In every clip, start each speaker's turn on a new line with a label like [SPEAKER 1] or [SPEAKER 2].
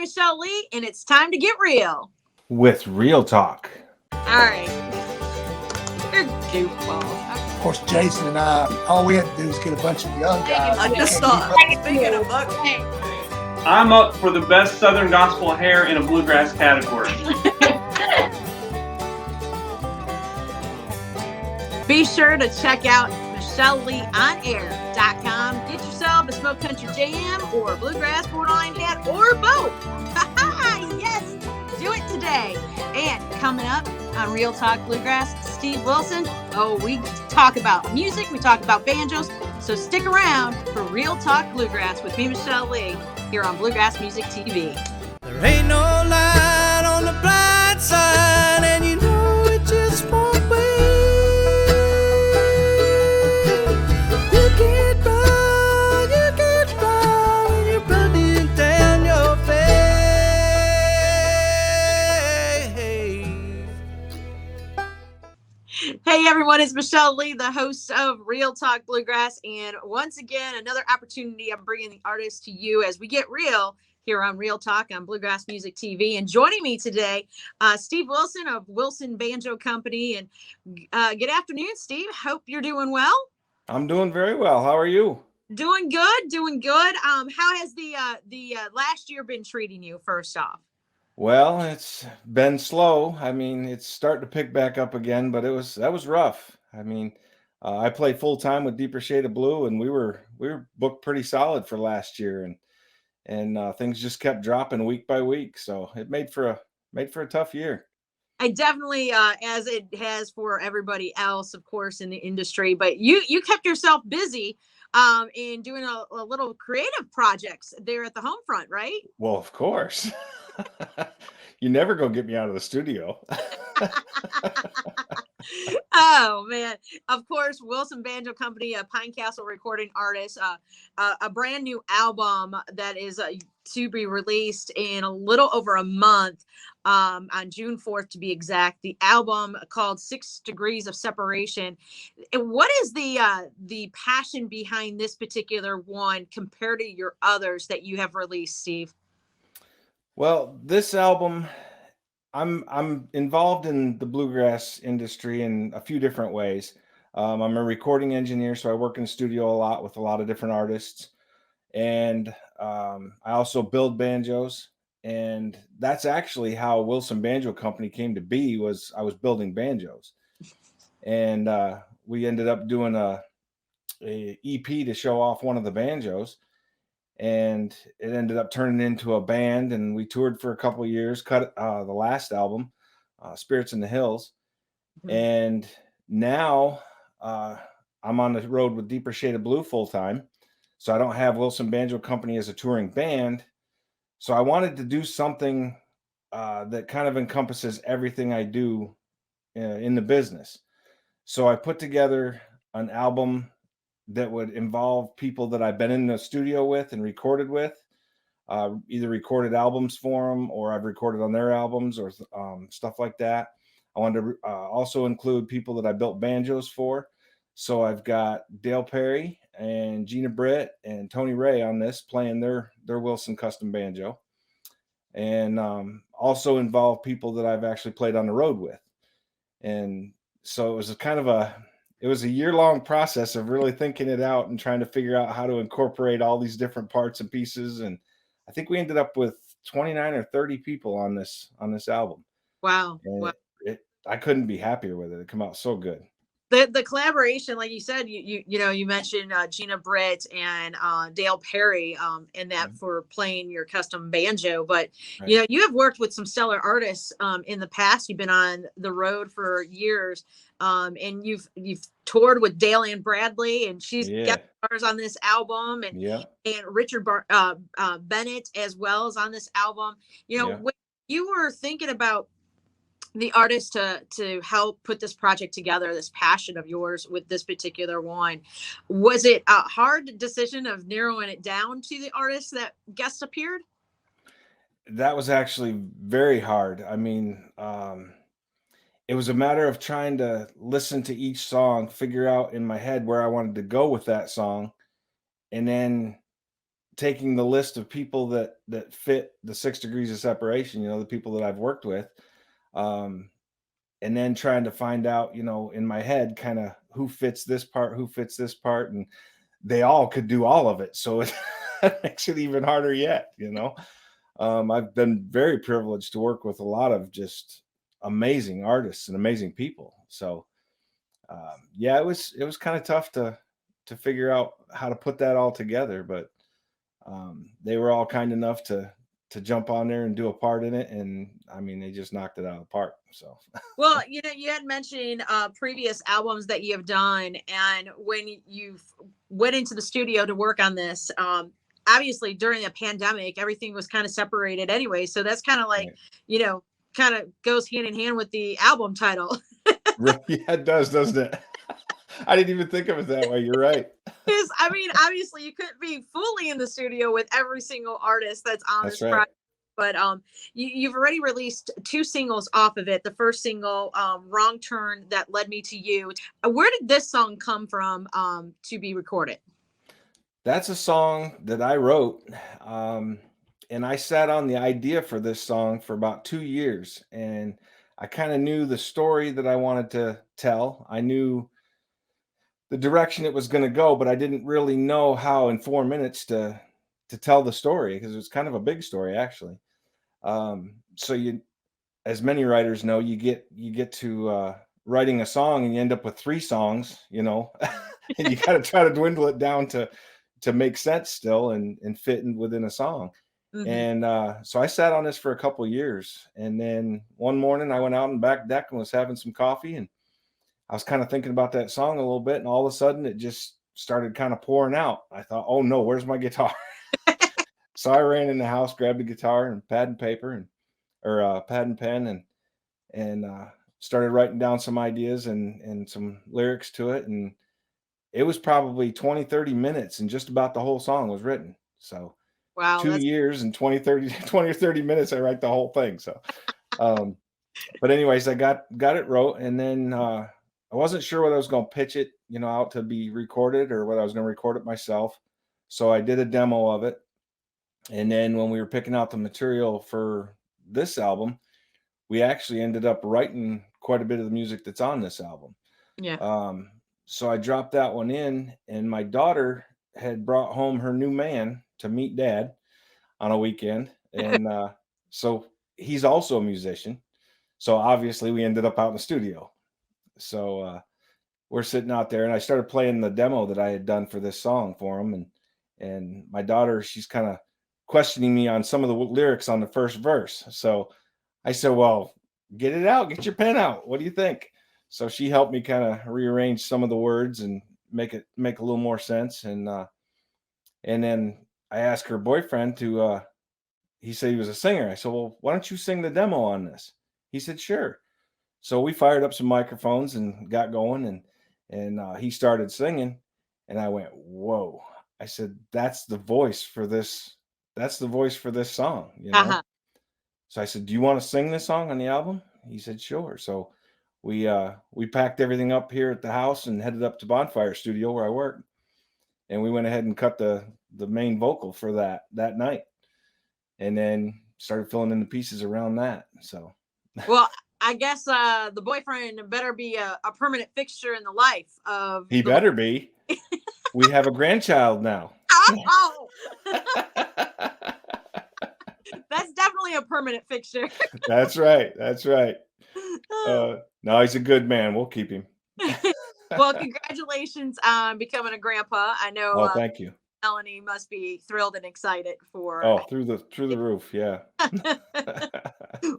[SPEAKER 1] Michelle Lee, and it's time to get real.
[SPEAKER 2] With real talk.
[SPEAKER 1] All right. You're goofballs.
[SPEAKER 3] Of course, Jason and I, all we had to do was get a bunch of young guys.
[SPEAKER 4] I just saw. Speaking of buck,
[SPEAKER 5] I'm up for the best Southern gospel hair in a bluegrass category.
[SPEAKER 1] Be sure to check out MichelleLeeOnAir.com. Get yourself a Smoke Country Jam or a Bluegrass borderline hat or both. Yes, do it today. And coming up on Real Talk Bluegrass, Steve Wilson. Oh, we talk about music, we talk about banjos. So stick around for Real Talk Bluegrass with me, Michelle Lee, here on Bluegrass Music TV.
[SPEAKER 6] There ain't no light on the bright side, and you know it just won't wait. You can't run, and you're running down your face.
[SPEAKER 1] Hey everyone, it's Michelle Lee, the host of Real Talk Bluegrass, and once again, another opportunity. I'm bringing the artists to you as we get real here on Real Talk on Bluegrass Music TV. And joining me today, Steve Wilson of Wilson Banjo Company. And good afternoon, Steve. Hope you're doing well.
[SPEAKER 2] I'm doing very well. How are you?
[SPEAKER 1] Doing good, doing good. How has the last year been treating you? First off.
[SPEAKER 2] Well, it's been slow. I mean, it's starting to pick back up again, but that was rough. I mean, I play full time with Deeper Shade of Blue, and we were booked pretty solid for last year, and things just kept dropping week by week. So it made for a tough year.
[SPEAKER 1] I definitely, as it has for everybody else, of course, in the industry. But you kept yourself busy in doing a little creative projects there at the home front, right?
[SPEAKER 2] Well, of course. You never go get me out of the studio.
[SPEAKER 1] Oh man, of course, Wilson Banjo Company, a Pine Castle recording artist, a brand new album that is to be released in a little over a month, on June 4th to be exact. The album called 6 Degrees of Separation. And what is the passion behind this particular one compared to your others that you have released, Steve?
[SPEAKER 2] Well, this album, I'm involved in the bluegrass industry in a few different ways. I'm a recording engineer, so I work in the studio a lot with a lot of different artists, and I also build banjos. And that's actually how Wilson Banjo Company came to be. Was I was building banjos, and we ended up doing a EP to show off one of the banjos. And it ended up turning into a band, and we toured for a couple of years, cut the last album, Spirits in the Hills. And now I'm on the road with Deeper Shade of Blue full time, so I don't have Wilson Banjo Company as a touring band. So I wanted to do something that kind of encompasses everything I do in the business. So I put together an album that would involve people that I've been in the studio with and recorded with, either recorded albums for them, or I've recorded on their albums, or stuff like that. I wanted to also include people that I built banjos for. So I've got Dale Perry and Gina Britt and Tony Ray on this, playing their Wilson custom banjo, and also involve people that I've actually played on the road with. And so it was it was a year-long process of really thinking it out and trying to figure out how to incorporate all these different parts and pieces. And I think we ended up with 29 or 30 people on this album.
[SPEAKER 1] Wow.
[SPEAKER 2] And
[SPEAKER 1] Wow.
[SPEAKER 2] I couldn't be happier with it. It came out so good.
[SPEAKER 1] The collaboration, like you said, you mentioned Gina Britt and Dale Perry in that for playing your custom banjo, but
[SPEAKER 2] Right.
[SPEAKER 1] you have worked with some stellar artists in the past. You've been on the road for years, and you've toured with Dale Ann Bradley, and she's got stars on this album, and Richard Bennett as well as on this album. When you were thinking about the artist to help put this project together, this passion of yours with this particular one, was it a hard decision of narrowing it down to the artists that guest appeared?
[SPEAKER 2] That was actually very hard. I mean, it was a matter of trying to listen to each song, figure out in my head where I wanted to go with that song, and then taking the list of people that fit the 6 degrees of separation, the people that I've worked with, and then trying to find out, in my head, kind of who fits this part, and they all could do all of it. So it makes it even harder yet. I've been very privileged to work with a lot of just amazing artists and amazing people. So yeah, it was kind of tough to figure out how to put that all together, but they were all kind enough to jump on there and do a part in it, and I mean, they just knocked it out of the park. So
[SPEAKER 1] well, you had mentioned previous albums that you have done, and when you went into the studio to work on this, obviously during the pandemic everything was kind of separated anyway, so that's kind of like,
[SPEAKER 2] right.
[SPEAKER 1] Kind of goes hand in hand with the album title.
[SPEAKER 2] Yeah, it does, doesn't it? I didn't even think of it that way. You're right.
[SPEAKER 1] Because I mean, obviously you couldn't be fully in the studio with every single artist that's on
[SPEAKER 2] That's
[SPEAKER 1] this
[SPEAKER 2] right.
[SPEAKER 1] project, but you've already released 2 singles off of it. The first single, Wrong Turn, That Led Me to You. Where did this song come from to be recorded?
[SPEAKER 2] That's a song that I wrote, and I sat on the idea for this song for about 2 years, and I kind of knew the story that I wanted to tell. I knew the direction it was going to go, but I didn't really know how in 4 minutes to tell the story, because it was kind of a big story actually. So as many writers know, you get to writing a song and you end up with 3 songs, and you got to try to dwindle it down to make sense still and fit within a song.
[SPEAKER 1] Mm-hmm.
[SPEAKER 2] And so I sat on this for a couple of years, and then one morning I went out on back deck and was having some coffee, and I was kind of thinking about that song a little bit, and all of a sudden it just started kind of pouring out. I thought, oh no, where's my guitar? So I ran in the house, grabbed a guitar and pad and paper, or pad and pen, and started writing down some ideas and some lyrics to it. And it was probably 20-30 minutes, and just about the whole song was written. So
[SPEAKER 1] Wow,
[SPEAKER 2] 2
[SPEAKER 1] that's
[SPEAKER 2] years and 20 or 30 minutes, I write the whole thing. So, but anyways, I got it wrote, and then I wasn't sure whether I was going to pitch it, out to be recorded, or whether I was going to record it myself. So I did a demo of it. And then when we were picking out the material for this album, we actually ended up writing quite a bit of the music that's on this album.
[SPEAKER 1] yeah.
[SPEAKER 2] So I dropped that one in, and my daughter had brought home her new man to meet Dad on a weekend. And so he's also a musician. So obviously we ended up out in the studio. So we're sitting out there, and I started playing the demo that I had done for this song for him. And my daughter, she's kind of questioning me on some of the lyrics on the first verse. So I said, well, get it out, get your pen out. What do you think? So she helped me kind of rearrange some of the words and make a little more sense. And then I asked her boyfriend to, he said he was a singer. I said, well, why don't you sing the demo on this? He said, sure. So we fired up some microphones and got going, and he started singing, and I went, whoa. I said, that's the voice for this. That's the voice for this song,
[SPEAKER 1] Uh-huh.
[SPEAKER 2] So I said, do you want to sing this song on the album? He said, sure. So we packed everything up here at the house and headed up to Bonfire Studio where I work. And we went ahead and cut the main vocal for that night. And then started filling in the pieces around that. So,
[SPEAKER 1] Well, I guess the boyfriend better be a permanent fixture in the life of
[SPEAKER 2] he better be. We have a grandchild now.
[SPEAKER 1] Oh! That's definitely a permanent fixture.
[SPEAKER 2] That's right. That's right. No, he's a good man. We'll keep him.
[SPEAKER 1] Well, congratulations on becoming a grandpa. I know
[SPEAKER 2] Oh, thank you.
[SPEAKER 1] Melanie must be thrilled and excited for.
[SPEAKER 2] Oh, through the roof. Yeah.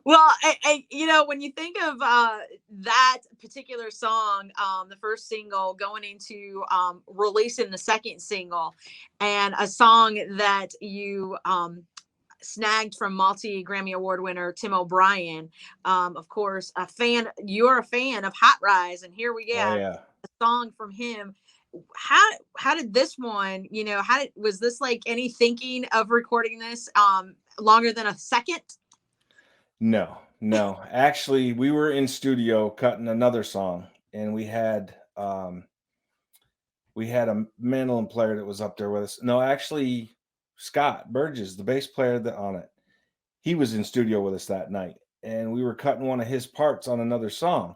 [SPEAKER 1] Well, when you think of that particular song, the first single going into releasing the second single, and a song that you snagged from multi-Grammy Award winner Tim O'Brien, of course, you're a fan of Hot Rise, and here we go.
[SPEAKER 2] Oh, yeah.
[SPEAKER 1] A song from him. How did this one, was this like any thinking of recording this longer than a second?
[SPEAKER 2] No. Actually, we were in studio cutting another song, and we had a mandolin player that was up there with us. No, actually, Scott Burgess, the bass player on it, he was in studio with us that night, and we were cutting one of his parts on another song.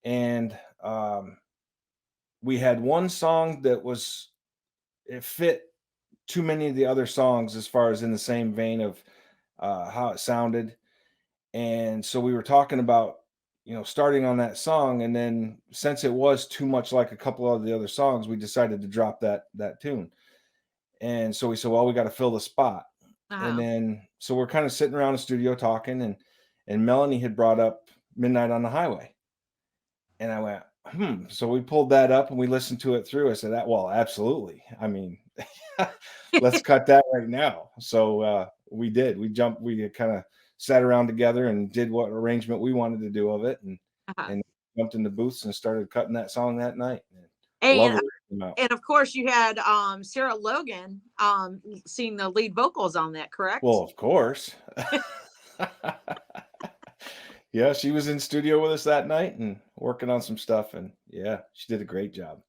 [SPEAKER 2] And we had one song that it fit too many of the other songs as far as in the same vein of how it sounded. And so we were talking about, starting on that song. And then since it was too much like a couple of the other songs, we decided to drop that tune. And so we said, well, we got to fill the spot. And then, so we're kind of sitting around the studio talking, and Melanie had brought up Midnight on the Highway. And I went, So we pulled that up and we listened to it through. I said, well, absolutely. I mean, let's cut that right now. So we did. We kind of sat around together and did what arrangement we wanted to do of it, and jumped in the booths and started cutting that song that night.
[SPEAKER 1] And of course, you had Sarah Logan sing the lead vocals on that, correct?
[SPEAKER 2] Well, of course. Yeah, she was in studio with us that night and working on some stuff, and yeah, she did a great job.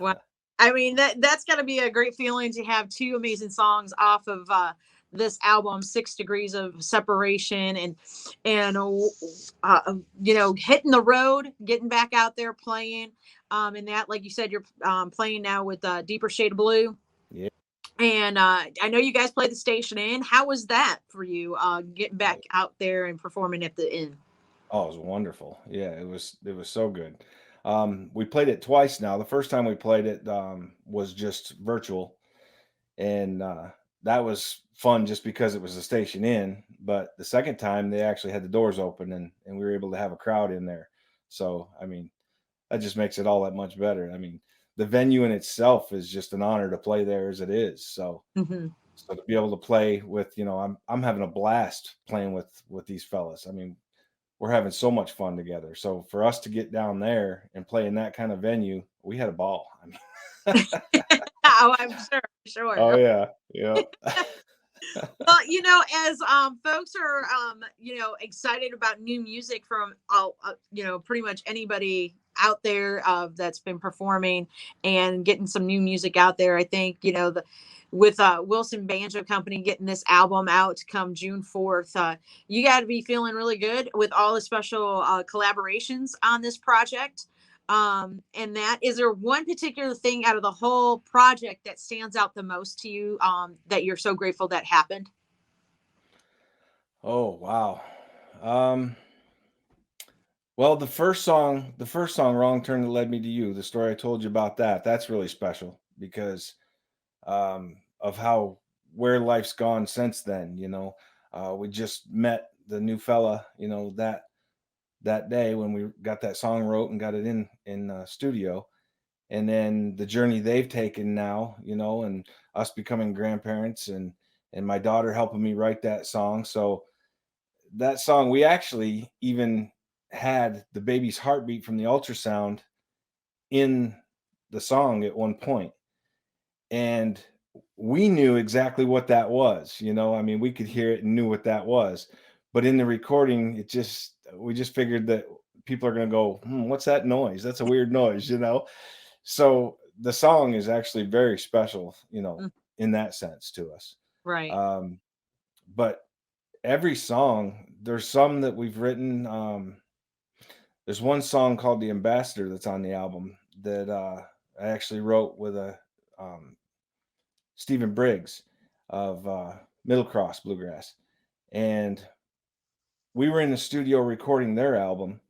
[SPEAKER 1] Well, I mean, that's got to be a great feeling to have two amazing songs off of this album, 6 Degrees of Separation, and hitting the road, getting back out there playing. And that, like you said, you're playing now with Deeper Shade of Blue.
[SPEAKER 2] Yeah.
[SPEAKER 1] And I know you guys play the Station Inn. How was that for you, getting back out there and performing at the Inn?
[SPEAKER 2] Oh, it was wonderful. Yeah, it was so good. We played it twice now. The first time we played it was just virtual, and that was fun just because it was a Station Inn. But the second time they actually had the doors open, and we were able to have a crowd in there. So, I mean, that just makes it all that much better. I mean, the venue in itself is just an honor to play there as it is. So, so to be able to play with, I'm having a blast playing with these fellas. I mean, we're having so much fun together. So for us to get down there and play in that kind of venue, we had a ball. I mean,
[SPEAKER 1] oh, I'm sure.
[SPEAKER 2] Oh yeah, yeah.
[SPEAKER 1] Well, as folks are excited about new music from pretty much anybody out there that's been performing and getting some new music out there, I think with Wilson Banjo Company getting this album out come June 4th, you got to be feeling really good with all the special collaborations on this project. And that, is there one particular thing out of the whole project that stands out the most to you, that you're so grateful that happened?
[SPEAKER 2] Oh, wow. Well, the first song, Wrong Turn That Led Me to You, the story I told you about, that's really special because of where life's gone since then. We just met the new fella, that day when we got that song wrote and got it in studio. And then the journey they've taken now, and us becoming grandparents, and my daughter helping me write that song. So that song, we actually even had the baby's heartbeat from the ultrasound in the song at one point. And we knew exactly what that was. I mean, we could hear it and knew what that was. But in the recording, we just figured that people are going to go, what's that noise? That's a weird noise, So the song is actually very special, in that sense to us.
[SPEAKER 1] Right.
[SPEAKER 2] But every song, there's some that we've written. There's one song called The Ambassador that's on the album that I actually wrote with Stephen Briggs of Middle Cross Bluegrass. And we were in the studio recording their album,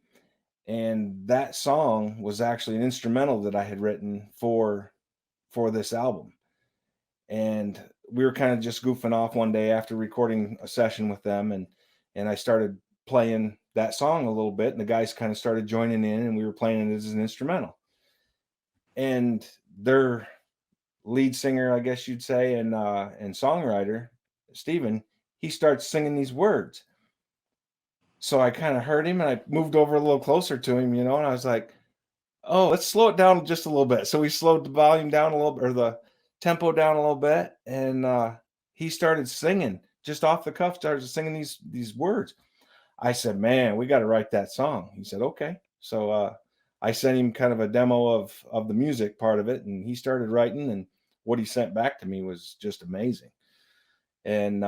[SPEAKER 2] and that song was actually an instrumental that I had written for this album. And we were kind of just goofing off one day after recording a session with them, and I started playing that song a little bit, and the guys kind of started joining in, and we were playing it as an instrumental. And their lead singer, I guess you'd say, and songwriter, Stephen, he starts singing these words. So I kind of heard him, and I moved over a little closer to him, and I was like, oh, let's slow it down just a little bit. So we slowed the volume down a little bit, or the tempo down a little bit, and he started singing just off the cuff, started singing these words. I said, man, we got to write that song. He said, okay. So I sent him kind of a demo of the music part of it, and he started writing, and what he sent back to me was just amazing. And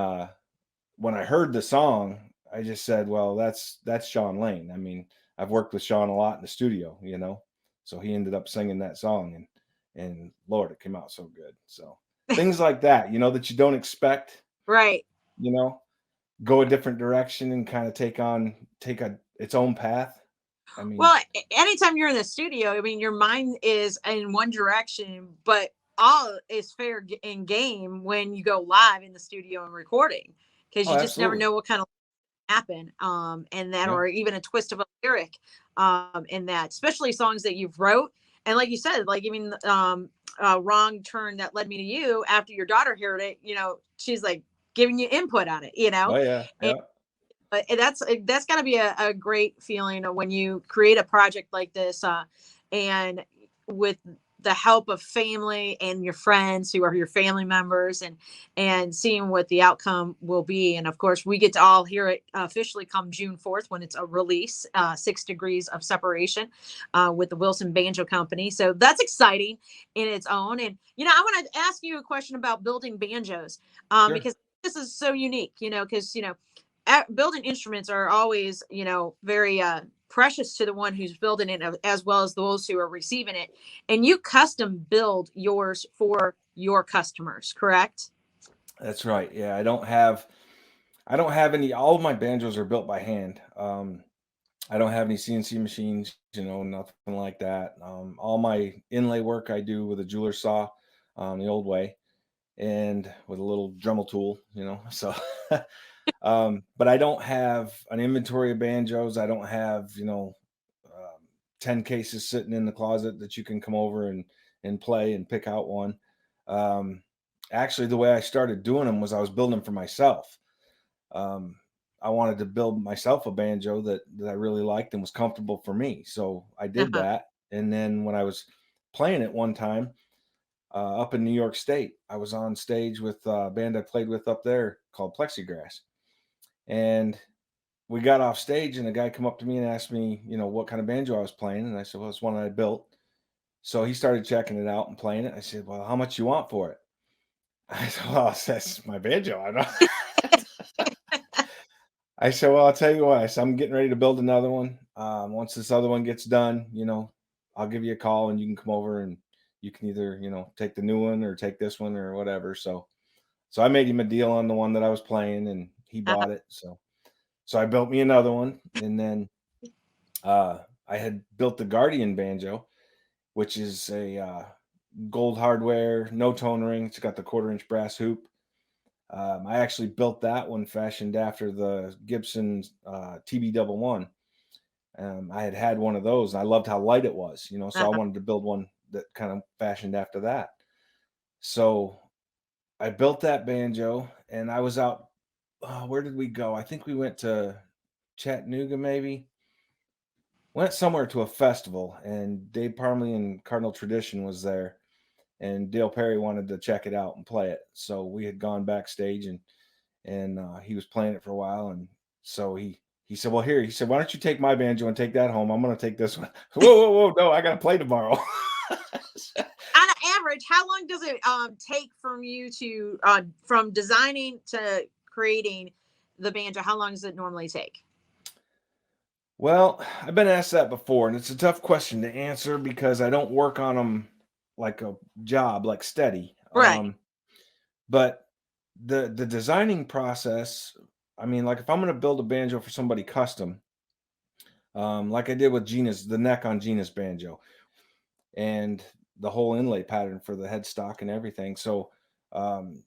[SPEAKER 2] when I heard the song, I just said, well, that's Sean Lane. I mean, I've worked with Sean a lot in the studio, you know, so he ended up singing that song, and Lord, it came out so good. So things like that, you know, that you don't expect,
[SPEAKER 1] Right.
[SPEAKER 2] you know, go a different direction and kind of take its own path. I mean,
[SPEAKER 1] Well, anytime you're in the studio, I mean, your mind is in one direction, but all is fair in game when you go live in the studio and recording, because
[SPEAKER 2] oh,
[SPEAKER 1] you just never
[SPEAKER 2] absolutely.
[SPEAKER 1] know what kind of happen, and that,
[SPEAKER 2] Yeah.
[SPEAKER 1] or even a twist of a lyric, in that, especially songs that you've wrote. And like you said, like, I mean, wrong turn that led me to you. After your daughter heard it, you know, she's like giving you input on it, you know.
[SPEAKER 2] Oh, yeah.
[SPEAKER 1] And
[SPEAKER 2] Yeah.
[SPEAKER 1] that's got to be a great feeling when you create a project like this, and with the help of family and your friends who are your family members, and seeing what the outcome will be. And of course, we get to all hear it officially come June 4th, when it's a release, 6 Degrees of Separation, with the Wilson Banjo Company. So that's exciting in its own. And I want to ask you a question about building banjos,
[SPEAKER 2] Sure.
[SPEAKER 1] because this is so unique, because building instruments are always, very precious to the one who's building it, as well as those who are receiving it. And you custom build yours for your customers, correct?
[SPEAKER 2] That's right. Yeah. I don't have any, all of my banjos are built by hand. I don't have any CNC machines, you know, nothing like that. All my inlay work I do with a jeweler saw, the old way, and with a little Dremel tool, you know. So, but I don't have an inventory of banjos. I don't have, 10 cases sitting in the closet that you can come over and play and pick out one. Um, Actually, the way I started doing them was I was building them for myself. Um, I wanted to build myself a banjo that I really liked and was comfortable for me. So I did
[SPEAKER 1] Uh-huh.
[SPEAKER 2] that. And then when I was playing it one time up in New York State, I was on stage with a band I played with up there called Plexiglass. And we got off stage and a guy come up to me and asked me, what kind of banjo I was playing. And I said, well, it's one I built. So he started checking it out and playing it. I said, well, how much you want for it? I said, well, that's my banjo. I don't. I said, well, I'll tell you what. I said, I'm getting ready to build another one. Once this other one gets done, I'll give you a call and you can come over and you can either, take the new one or take this one or whatever. So I made him a deal on the one that I was playing and he
[SPEAKER 1] Uh-huh.
[SPEAKER 2] bought it. So I built me another one. And then I had built the Guardian banjo, which is a gold hardware, no tone ring. It's got the 1/4 inch brass hoop. I actually built that one fashioned after the Gibson TB11. I had one of those, and I loved how light it was, so I
[SPEAKER 1] Uh-huh.
[SPEAKER 2] wanted to build one that kind of fashioned after that. So I built that banjo, and I was out. Where did we go? I think we went to Chattanooga, maybe. Went somewhere to a festival, and Dave Parmley and Cardinal Tradition was there, and Dale Perry wanted to check it out and play it. So we had gone backstage, and he was playing it for a while, and so he said, well, here, he said, why don't you take my banjo and take that home? I'm going to take this one. Whoa, no, I got to play tomorrow.
[SPEAKER 1] On an average, how long does it take from you to from designing to creating the banjo? How long does it normally take?
[SPEAKER 2] Well, I've been asked that before, and it's a tough question to answer because I don't work on them like a job, like steady.
[SPEAKER 1] Right.
[SPEAKER 2] But the designing process, I mean, like if I'm going to build a banjo for somebody custom, like I did with Gina's, the neck on Gina's banjo, and the whole inlay pattern for the headstock and everything. So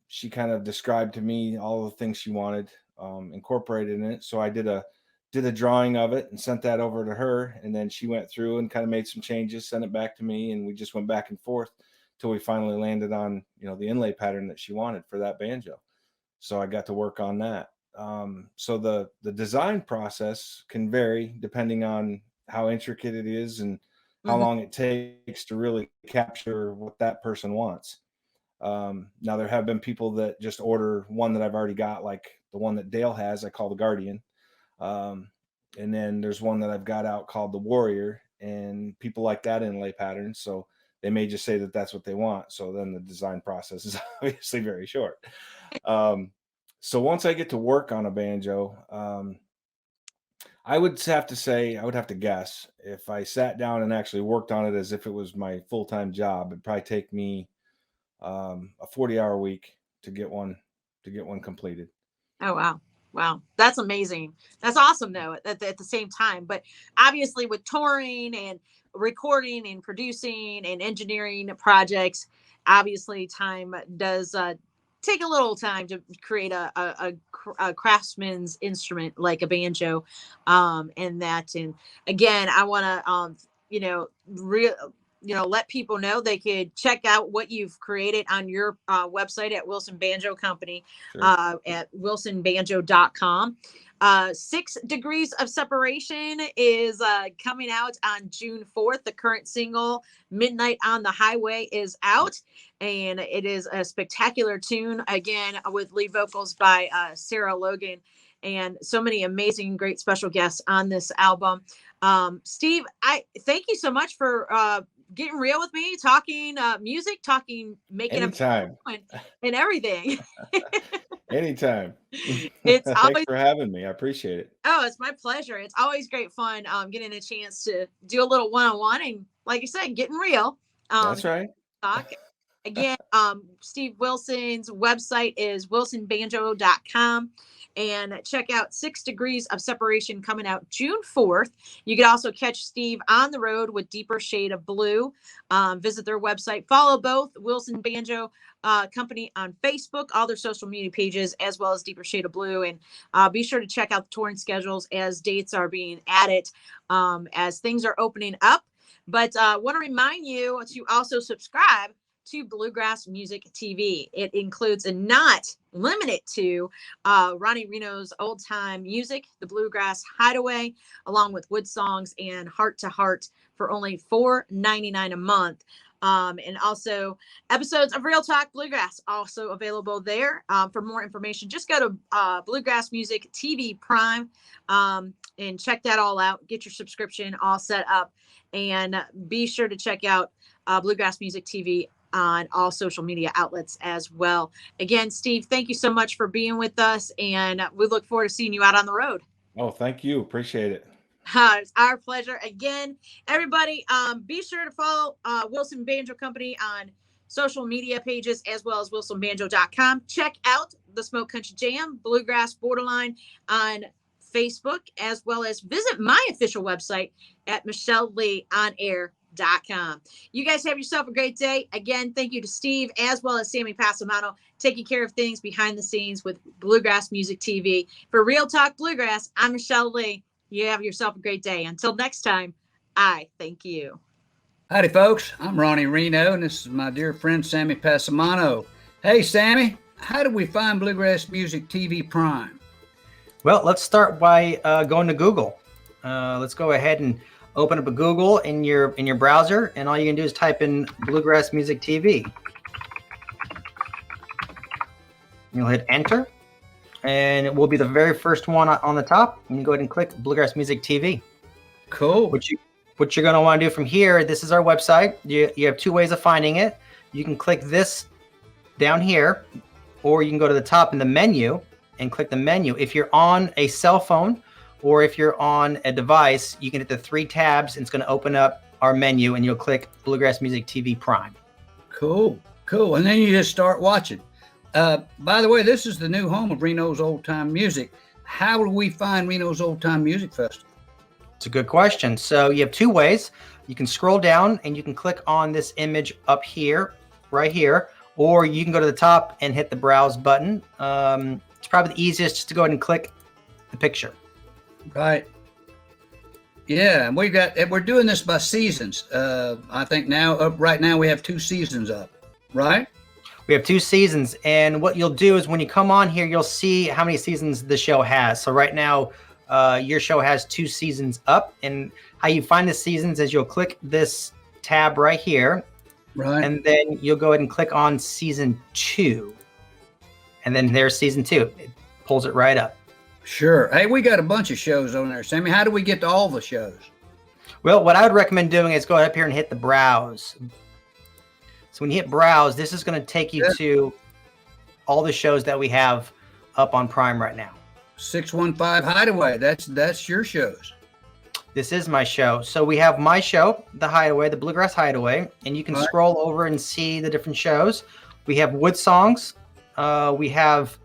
[SPEAKER 2] she kind of described to me all the things she wanted incorporated in it. So I did a drawing of it and sent that over to her, and then she went through and kind of made some changes, sent it back to me, and we just went back and forth till we finally landed on the inlay pattern that she wanted for that banjo. So I got to work on that. So the design process can vary depending on how intricate it is and how
[SPEAKER 1] Hmm.
[SPEAKER 2] long it takes to really capture what that person wants. Now there have been people that just order one that I've already got, like the one that Dale has, I call the Guardian. Um, and then there's one that I've got out called the Warrior, and people like that inlay pattern. So they may just say that that's what they want. So then the design process is obviously very short. Um, So once I get to work on a banjo, I would have to say, I would have to guess, if I sat down and actually worked on it as if it was my full-time job, it'd probably take me a 40-hour week to get one completed.
[SPEAKER 1] Oh, wow. Wow. That's amazing. That's awesome though, at the same time. But obviously with touring and recording and producing and engineering projects, obviously time does take a little time to create a craftsman's instrument like a banjo. And again, I want to, you know, let people know they could check out what you've created on your website at Wilson Banjo Company,
[SPEAKER 2] Sure.
[SPEAKER 1] at wilsonbanjo.com. 6 Degrees of Separation is coming out on June 4th. The current single, Midnight on the Highway, is out, and it is a spectacular tune, again, with lead vocals by Sarah Logan, and so many amazing, great special guests on this album. Steve, I thank you so much for getting real with me, talking music, making
[SPEAKER 2] Anytime.
[SPEAKER 1] and everything.
[SPEAKER 2] Anytime.
[SPEAKER 1] It's
[SPEAKER 2] Thanks
[SPEAKER 1] always
[SPEAKER 2] for having me. I appreciate it.
[SPEAKER 1] Oh, it's my pleasure. It's always great fun getting a chance to do a little one-on-one and, like I said, getting real.
[SPEAKER 2] That's right.
[SPEAKER 1] Talk. Again, Steve Wilson's website is wilsonbanjo.com, and check out 6 Degrees of Separation, coming out June 4th. You can also catch Steve on the road with Deeper Shade of Blue. Visit their website. Follow both Wilson Banjo Company on Facebook, all their social media pages, as well as Deeper Shade of Blue. And be sure to check out the touring schedules as dates are being added, as things are opening up. But I want to remind you to also subscribe to Bluegrass Music TV. It includes, and not limited to, Ronnie Reno's Old Time Music, the Bluegrass Hideaway, along with Wood Songs and Heart to Heart for only $4.99 a month. And also episodes of Real Talk Bluegrass also available there. For more information, just go to Bluegrass Music TV Prime, and check that all out. Get your subscription all set up, and be sure to check out Bluegrass Music TV on all social media outlets as well. Again, Steve, thank you so much for being with us, and we look forward to seeing you out on the road.
[SPEAKER 2] Oh, thank you. Appreciate it.
[SPEAKER 1] It's our pleasure. Again, everybody, be sure to follow Wilson Banjo Company on social media pages, as well as wilsonbanjo.com. Check out the Smoke Country Jam, Bluegrass Borderline on Facebook, as well as visit my official website at michelleleeonair.com. You guys have yourself a great day. Again, thank you to Steve, as well as Sammy Passamano, taking care of things behind the scenes with Bluegrass Music TV. For Real Talk Bluegrass, I'm Michelle Lee. You have yourself a great day. Until next time, I thank you.
[SPEAKER 7] Howdy, folks. I'm Ronnie Reno, and this is my dear friend, Sammy Passamano. Hey, Sammy, how do we find Bluegrass Music TV Prime?
[SPEAKER 8] Well, let's start by going to Google. Let's go ahead and open up a Google in your browser, and all you can do is type in Bluegrass Music TV. You'll hit enter, and it will be the very first one on the top. You can go ahead and click Bluegrass Music TV.
[SPEAKER 7] Cool.
[SPEAKER 8] What you're going to want to do from here, this is our website. You have 2 ways of finding it. You can click this down here, or you can go to the top in the menu and click the menu. If you're on a cell phone or if you're on a device, you can hit the 3 tabs, and it's going to open up our menu, and you'll click Bluegrass Music TV Prime.
[SPEAKER 7] Cool. And then you just start watching. By the way, this is the new home of Reno's Old Time Music. How do we find Reno's Old Time Music Festival?
[SPEAKER 8] It's a good question. So you have 2 ways. You can scroll down and you can click on this image up here, right here, or you can go to the top and hit the browse button. It's probably the easiest just to go ahead and click the picture.
[SPEAKER 7] Right. Yeah, and we're doing this by seasons. I think right now we have 2 seasons up, right?
[SPEAKER 8] We have 2 seasons, and what you'll do is when you come on here, you'll see how many seasons the show has. So right now, your show has 2 seasons up, and how you find the seasons is you'll click this tab right here,
[SPEAKER 7] right,
[SPEAKER 8] and then you'll go ahead and click on season 2, and then there's season 2. It pulls it right up.
[SPEAKER 7] Sure. Hey, we got a bunch of shows on there, Sammy. How do we get to all the shows?
[SPEAKER 8] Well, what I would recommend doing is go up here and hit the browse. So when you hit browse, this is going to take you to all the shows that we have up on Prime right now.
[SPEAKER 7] 615 Hideaway. That's your shows.
[SPEAKER 8] This is my show. So we have my show, The Hideaway, the Bluegrass Hideaway, and you can scroll over and see the different shows. We have Wood Songs. We have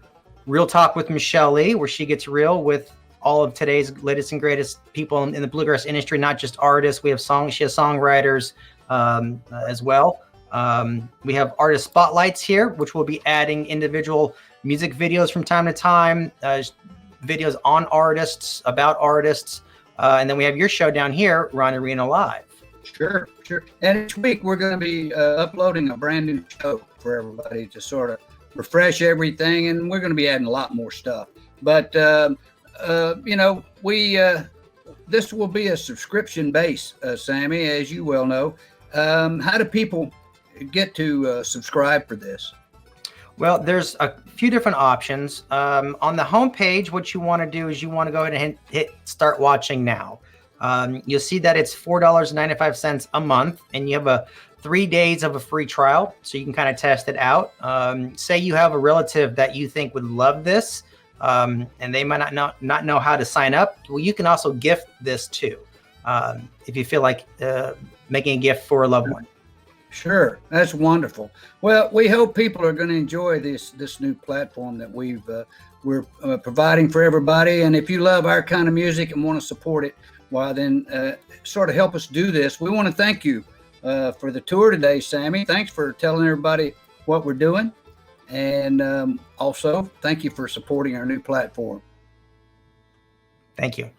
[SPEAKER 8] Real Talk with Michelle Lee, where she gets real with all of today's latest and greatest people in the bluegrass industry, not just artists. We have she has songwriters as well. We have artist spotlights here, which will be adding individual music videos from time to time, videos on artists, about artists. And then we have your show down here, Ronnie Reno Live.
[SPEAKER 7] Sure. And each week we're going to be uploading a brand new show for everybody to sort of refresh everything. And we're going to be adding a lot more stuff. But, this will be a subscription base, Sammy, as you well know. How do people get to subscribe for this?
[SPEAKER 8] Well, there's a few different options. On the homepage, what you want to do is you want to go ahead and hit start watching now. You'll see that it's $4.95 a month, and you have 3 days of a free trial, so you can kind of test it out. Say you have a relative that you think would love this, and they might not know how to sign up. Well, you can also gift this too, if you feel like making a gift for a loved one.
[SPEAKER 7] Sure, that's wonderful. Well, we hope people are going to enjoy this new platform that we're providing for everybody. And if you love our kind of music and want to support it, well, then sort of help us do this. We want to thank you for the tour today, Sammy. Thanks for telling everybody what we're doing, and also thank you for supporting our new platform.
[SPEAKER 8] Thank you.